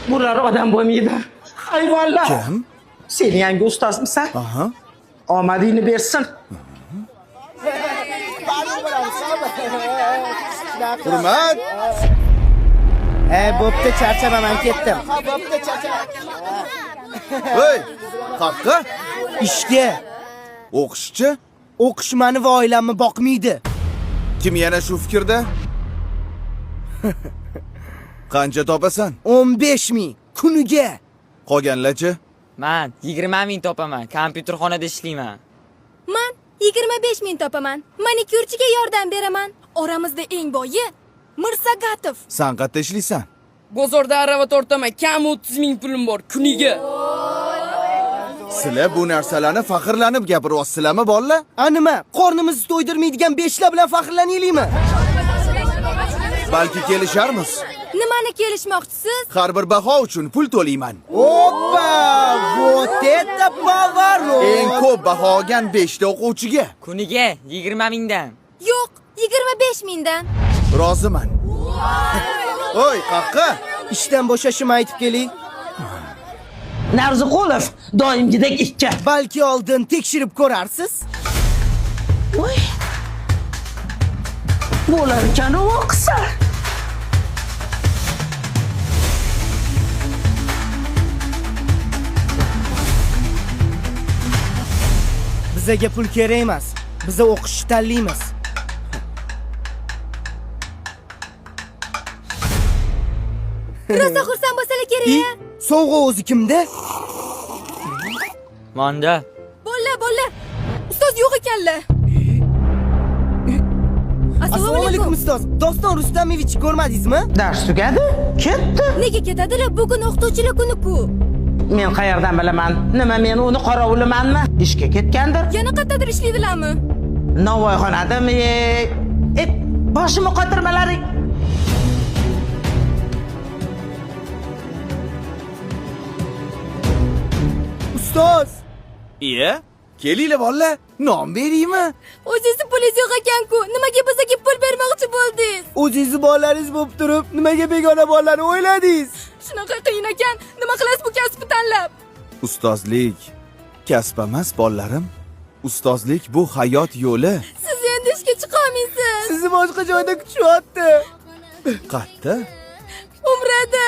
Bular odam bo'lmaydi. Hayvonlar. Kim? Sen yangi ustozmisan? Aha. Omadingni bersin. Hurmat. Bo'pti, charchaman, ketdim. Hey, qaqqa? Ishga. O'qishchi? O'qish meni va oilamni boqmaydi. Kim yana shu fikrda? Qancha topasan? 15 ming kuniga. Qolganlarchi? Men 20 ming topaman. Kompyuterxonada ishlayman. Men 25 ming topaman. Manikyurchiga yordam beraman. Oramizda eng boyi Mirsagatov. Sen qayerda ishlaysan? Bozorda arava tortaman. Kam 30 ming pulim bor kuniga. Sizlar bu narsalarni faxrlanib gapiryapsizlarmi, bolalar? Nima? Qornimizni to'ydirmaydigan 5 lar bilan faxrlanaylikmi? Balki kelisharmiz. Nimani kelishmoqchisiz? Har bir baho uchun pul to'layman. Oppa! Вот это поворот! Eng ko'p baho olgan 5 ta o'quvchiga Kuniga 20 mingdan. Yo'q, 25 mingdan. roziman. Oy, qaqqa? Ishdan bo'shashimni aytib keling. Narziqulov doimgidek ikki. Balki oldin tekshirib ko'rarsiz. Voy. Bo'lar ekan o'qisa. Bizaga pul kerak emas. Biz o'qishni tanlaymiz. Rosa xursand bo'lsalar kerak. Sovg'a o'zi kimda? Manda. Bo'lla. Ustoz yo'q ekanlar. Assalomu alaykum ustoz. Doston Rustamovich ko'rmadingizmi? Dars tugadi, ketdi. Nega ketadilar? Bugun o'qituvchilar kuni-ku. Men qayerdan bilaman? Nima men uni qorovulimanmi? Ishga ketgandir. Yana qayerdadir ishlaydilarmi? Navoiyxonadami? Boshimni qotirmalaring. Ustoz, Iya? Kelinglar bolalar, non beraymi? O'zingizni pulingiz yo'q ekan-ku. Nimaga bizga pul bermoqchi bo'ldingiz? o'zingizni bolalaringiz bo'lib turib, nimaga begona bolalarni o'yladingiz? Shunaqa qiyin ekan. Nima qilasiz bu kasbni tanlab? Ustozlik kasb emas, bolalarim. Ustozlik bu hayot yo'li. Siz endi ishga chiqa olmaysiz. Sizni boshqa joyda kutishyapti. Qatta? Umrada.